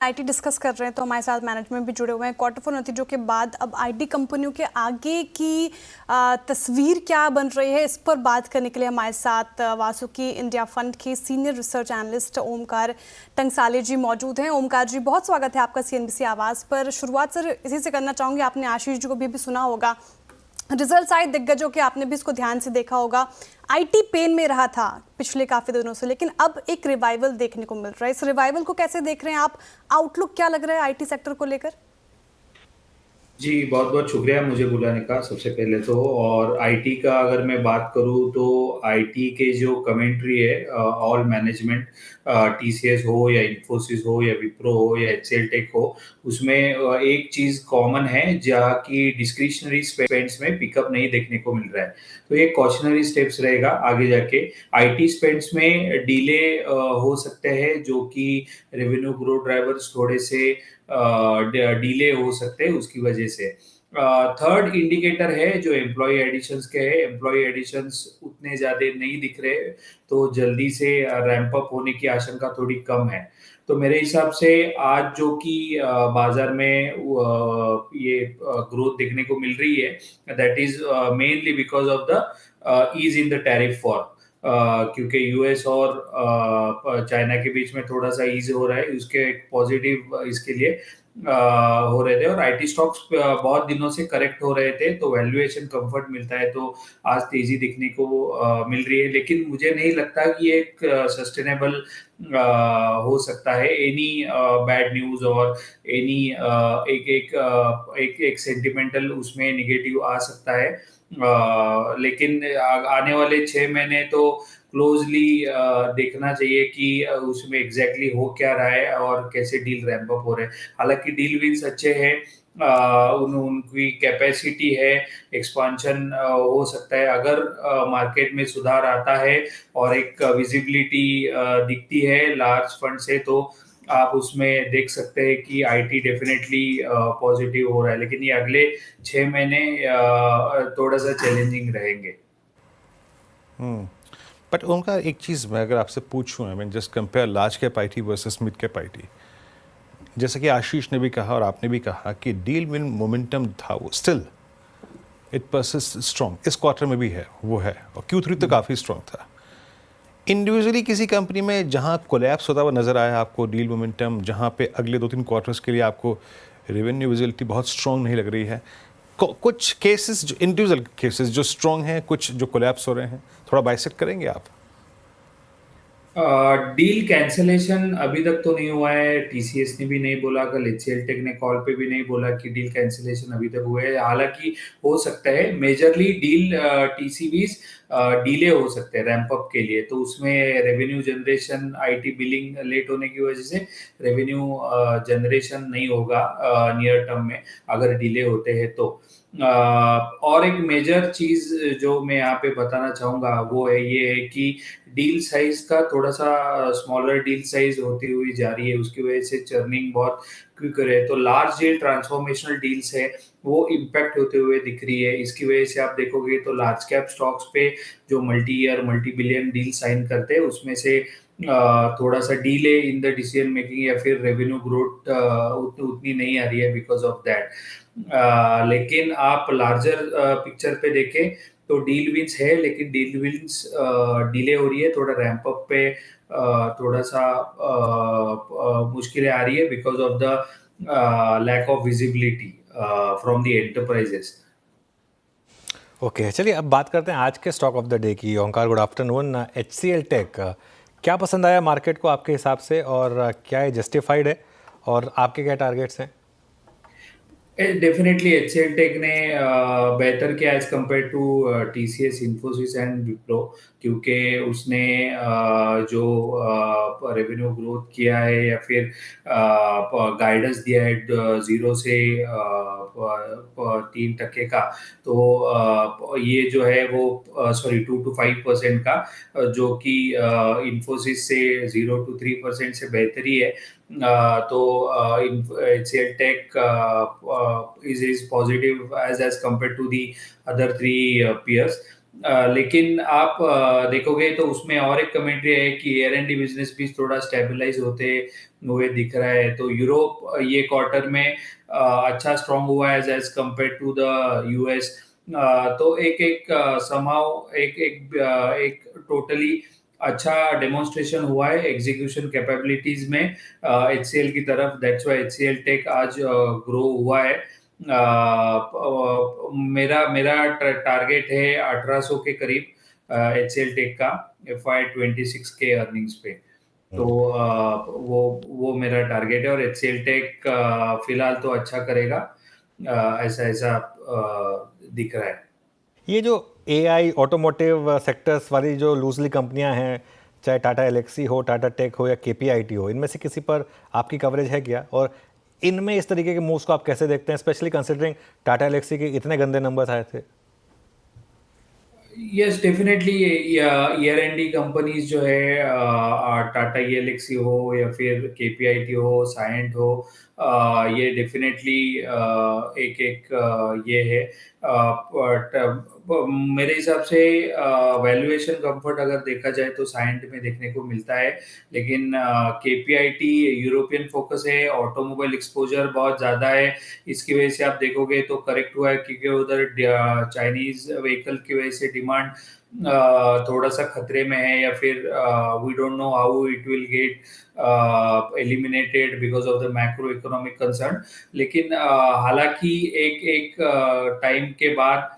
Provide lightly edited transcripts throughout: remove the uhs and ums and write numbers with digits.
IT discuss कर रहे हैं तो हमारे साथ मैनेजमेंट भी जुड़े हुए हैं। क्वार्टर फोर नतीजों के बाद अब आईटी कंपनियों के आगे की तस्वीर क्या बन रही है, इस पर बात करने के लिए हमारे साथ वासुकी इंडिया फंड के सीनियर रिसर्च एनालिस्ट ओमकार टंगसाले जी मौजूद हैं। ओमकार जी, बहुत स्वागत है आपका सीएनबीसी आवाज़ पर। शुरुआत सर इसी से करना चाहूँगी, आपने आशीष जी को भी सुना होगा, रिजल्ट्स आए दिग्गजों के, आपने भी इसको ध्यान से देखा होगा। आईटी पेन में रहा था पिछले काफी दिनों से, लेकिन अब एक रिवाइवल देखने को मिल रहा है। इस रिवाइवल को कैसे देख रहे हैं आप? आउटलुक क्या लग रहा है आईटी सेक्टर को लेकर? जी, बहुत-बहुत शुक्रिया मुझे बुलाने का सबसे पहले तो। और आईटी का अगर मैं बात करूँ तो आईटी के जो कमेंट्री है ऑल मैनेजमेंट, टीसीएस हो या इन्फोसिस हो या विप्रो हो या एचसीएल टेक हो, उसमें एक चीज़ कॉमन है जहाँ की डिस्क्रिशनरी स्पेंड्स में पिकअप नहीं देखने को मिल रहा है। तो ये कॉशनरी स्टेप्स रहेगा आगे जाके। आईटी स्पेंड्स में डिले हो सकते हैं, जो कि रेवेन्यू ग्रोथ ड्राइवर्स थोड़े से डिले हो सकते हैं उसकी वजह से। थर्ड इंडिकेटर है जो एम्प्लॉय एडिशंस के है। एम्प्लॉय एडिशंस उतने ज़्यादा नहीं दिख रहे, तो जल्दी से रैंप अप होने की आशंका थोड़ी कम है। तो मेरे हिसाब से आज जो कि बाजार में ये ग्रोथ देखने को मिल रही है, that is mainly because of the ease in the tariff war. क्योंकि यूएस और चाइना के बीच में थोड़ा सा ईज हो रहा है, उसके एक पॉजिटिव इसके लिए हो रहे थे। और आईटी स्टॉक्स बहुत दिनों से करेक्ट हो रहे थे, तो वैल्यूएशन कंफर्ट मिलता है, तो आज तेजी दिखने को मिल रही है। लेकिन मुझे नहीं लगता कि ये एक सस्टेनेबल हो सकता है। एनी बैड न्यूज और एनी एक एक एक एक सेंटिमेंटल उसमें निगेटिव आ सकता है। लेकिन आने वाले 6 महीने तो क्लोजली देखना चाहिए कि उसमें एग्जैक्टली हो क्या रहा है और कैसे डील रैंप अप हो रहे हैं। हालांकि डील विंस अच्छे हैं, उनकी कैपेसिटी है, एक्सपांशन हो सकता है अगर मार्केट में सुधार आता है और एक विजिबिलिटी दिखती है लार्ज फंड से, तो आप उसमें देख सकते हैं कि आईटी डेफिनेटली पॉजिटिव हो रहा है। लेकिन ये अगले 6 महीने थोड़ा सा चैलेंजिंग रहेंगे। बट उनका एक चीज़ मैं अगर आपसे पूछूं, I mean just compare large cap IT versus mid cap IT, जैसा कि आशीष ने भी कहा और आपने भी कहा कि डील विन मोमेंटम था, वो स्टिल इट परसिस्ट स्ट्रॉन्ग, इस क्वार्टर में भी है, वो है, और Q3 तो काफ़ी स्ट्रॉन्ग था। इंडिविजुअली किसी कंपनी में जहां कोलैप्स होता हुआ नजर आया आपको डील मोमेंटम, जहां पे अगले 2-3 क्वार्टर्स के लिए आपको रेवेन्यू विजिबिलिटी बहुत स्ट्रॉन्ग नहीं लग रही है, कुछ केसेस जो इंडिविजुअल केसेस जो स्ट्रॉन्ग हैं, कुछ जो कोलैप्स हो रहे हैं, थोड़ा बाइसेक्ट करेंगे आप? डील कैंसलेशन अभी तक तो नहीं हुआ है। टीसीएस ने भी नहीं बोला, कल एचसीएल टेक ने कॉल पे भी नहीं बोला कि डील कैंसलेशन अभी तक हुए है। हालांकि हो सकता है मेजरली डील टीसीवीज डिले हो सकते हैं रैंप अप के लिए, तो उसमें revenue generation, IT billing late होने की वजह से रेवेन्यू जनरेशन नहीं होगा नियर टर्म में अगर डिले होते हैं तो। और एक मेजर चीज जो मैं यहाँ पे बताना चाहूंगा वो है ये है कि डील साइज का थोड़ा सा स्मॉलर डील साइज होती हुई जा रही है, उसकी वजह से चर्निंग बहुत क्विक है। तो लार्ज डील ट्रांसफॉर्मेशनल डील्स है, वो इम्पैक्ट होते हुए दिख रही है। इसकी वजह से आप देखोगे तो लार्ज कैप स्टॉक्स पे जो multi year multi billion deal sign करते हैं, उसमें से थोड़ा सा delay in the decision making या फिर रेवेन्यू ग्रोथ उतनी नहीं आ रही है बिकॉज ऑफ दैट। लेकिन आप लार्जर पिक्चर पे देखें तो डील विंस है, लेकिन डील विंस डिले हो रही है, थोड़ा रैंप अप पे थोड़ा सा मुश्किलें आ रही है because of the lack of visibility from the enterprises. Okay, चलिए अब बात करते हैं आज के स्टॉक ऑफ द डे की। ओंकार, गुड आफ्टरनून। एचसीएल टेक क्या पसंद आया मार्केट को आपके हिसाब से, और क्या ये जस्टिफाइड है, और आपके क्या टारगेट्स हैं? डेफिनेटली एचसीएल टेक ने बेहतर किया as compare to TCS, Infosys and Wipro, क्योंकि उसने जो रेवेन्यू ग्रोथ किया है या फिर गाइडेंस दिया है 0 से 3% का, तो ये जो है वो सॉरी 2 to 5% का, जो कि इन्फोसिस से 0 to 3% से बेहतरी है। तो HCL Tech is positive as compared to the other three peers. लेकिन आप देखोगे तो उसमें और एक कमेंट्री है कि एयर एंड डी बिजनेस भी थोड़ा स्टेबलाइज होते हुए दिख रहा है। तो यूरोप ये क्वार्टर में अच्छा स्ट्रांग हुआ है as compare to the US. तो एक एक समहाउ एक टोटली अच्छा डेमोन्स्ट्रेशन हुआ है एग्जीक्यूशन कैपेबिलिटीज में एचसीएल की तरफ। दैट्स व्हाई एचसीएल टेक आज ग्रो हुआ है। मेरा मेरा टारगेट है 1800 के करीब एचसीएल टेक का FY26 के अर्निंग्स पे। तो वो मेरा टारगेट है और एचसीएल टेक फिलहाल तो अच्छा करेगा, ऐसा ऐसा दिख रहा है। ये जो एआई ऑटोमोटिव सेक्टर्स वाली जो लूजली कंपनियां हैं, चाहे टाटा एलेक्सी हो, टाटा टेक हो या केपीआईटी हो, इनमें से किसी पर आपकी कवरेज है क्या? और इनमें इस तरीके के मूव्स को आप कैसे देखते हैं, स्पेशली कंसिडरिंग टाटा एलेक्सी के इतने गंदे नंबर्स आए थे? Yes definitely. Year and D companies जो है टाटा एलेक्सी हो या फिर केपीआईटी हो, साइंट हो, ये डेफिनेटली एक एक ये है। मेरे हिसाब से वैल्यूएशन कंफर्ट अगर देखा जाए तो साइंट में देखने को मिलता है, लेकिन केपीआईटी यूरोपियन फोकस है, ऑटोमोबाइल एक्सपोजर बहुत ज़्यादा है। इसकी वजह से आप देखोगे तो करेक्ट हुआ है क्योंकि उधर चाइनीज व्हीकल की वजह से डिमांड थोड़ा सा खतरे में है, या फिर we don't know how it will get eliminated because of the macro economic concern. लेकिन हालांकि एक एक टाइम के बाद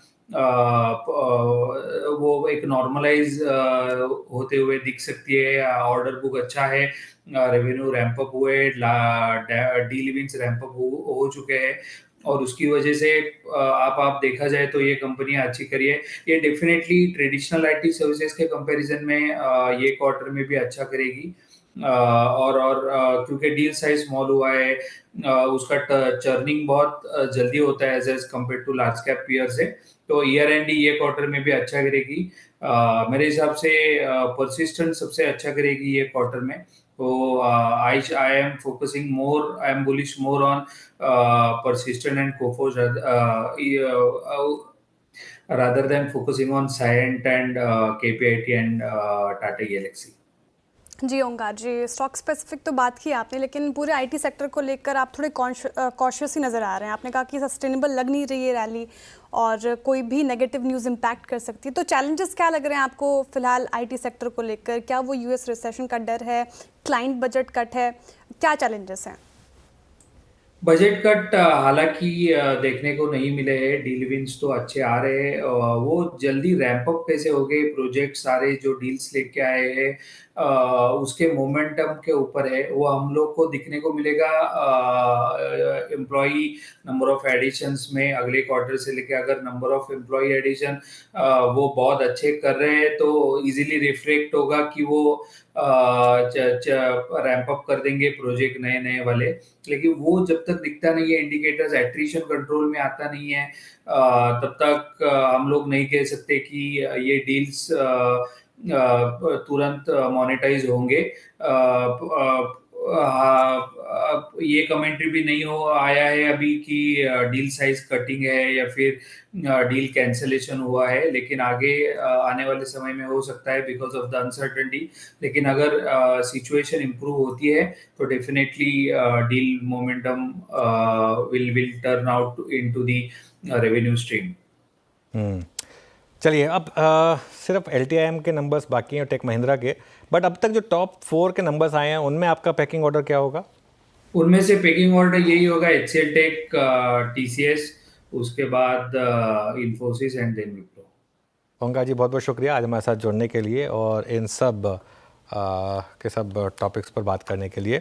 वो एक नॉर्मलाइज होते हुए दिख सकती है। ऑर्डर बुक अच्छा है, रेवेन्यू रैंप अप हुए, डील विंस रैंप अप हो चुके हैं और उसकी वजह से आप देखा जाए तो ये कंपनियां अच्छी करी है। ये डेफिनेटली ट्रेडिशनल आईटी सर्विसेज के कंपैरिजन में ये क्वार्टर में भी अच्छा करेगी। और क्योंकि डील साइज स्मॉल हुआ है, उसका चर्निंग बहुत जल्दी होता है as compare to large cap peer से। तो ईयर एंड ये क्वार्टर में भी अच्छा करेगी। मेरे हिसाब से परसिस्टेंट सबसे अच्छा करेगी ये क्वार्टर में। तो I am focusing more, I am bullish more on persistent and Coforge rather than focusing on Cyient and KPIT and Tata Elxsi। जी ओंकार जी, स्टॉक स्पेसिफिक तो बात की आपने, लेकिन पूरे आईटी सेक्टर को लेकर आप थोड़े कॉशियस ही नज़र आ रहे हैं। आपने कहा कि सस्टेनेबल लग नहीं रही है रैली और कोई भी नेगेटिव न्यूज़ इम्पैक्ट कर सकती है। तो चैलेंजेस क्या लग रहे हैं आपको फिलहाल आईटी सेक्टर को लेकर? क्या वो यूएस रिसेशन का डर है, क्लाइंट बजट कट है, क्या चैलेंजेस हैं? बजट कट हालांकि देखने को नहीं मिले हैं। डील विंस तो अच्छे आ रहे हैं। वो जल्दी रैंप अप कैसे हो गए प्रोजेक्ट, सारे जो डील्स लेके आए हैं उसके मोमेंटम के ऊपर है। वो हम लोग को दिखने को मिलेगा एम्प्लॉई नंबर ऑफ एडिशंस में अगले क्वार्टर से लेके। अगर नंबर ऑफ एम्प्लॉई एडिशन वो बहुत अच्छे कर रहे हैं तो इजीली रिफ्लेक्ट होगा कि वो रैंप अप कर देंगे प्रोजेक्ट नए नए वाले। लेकिन वो जब तक दिखता नहीं है, इंडिकेटर्स एट्रिशन कंट्रोल में आता नहीं है, तब तक हम लोग नहीं कह सकते कि ये डील्स तुरंत मोनेटाइज होंगे। ये कमेंट्री भी नहीं हो आया है अभी कि डील साइज कटिंग है या फिर डील कैंसलेशन हुआ है, लेकिन आगे आने वाले समय में हो सकता है बिकॉज ऑफ द अनसर्टेनिटी। लेकिन अगर सिचुएशन इंप्रूव होती है तो definitely deal momentum will turn out into the revenue stream. चलिए, अब सिर्फ LTIM के नंबर्स बाकी हैं टेक महिंद्रा के, बट अब तक जो टॉप 4 के नंबर्स आए हैं उनमें आपका पैकिंग ऑर्डर क्या होगा? उनमें से पैकिंग ऑर्डर यही होगा, HCL टेक, TCS, उसके बाद इन्फोसिस एंड देन विप्रो। ओंकार जी बहुत बहुत शुक्रिया आज हमारे साथ जुड़ने के लिए और इन सब के सब टॉपिक्स पर बात करने के लिए।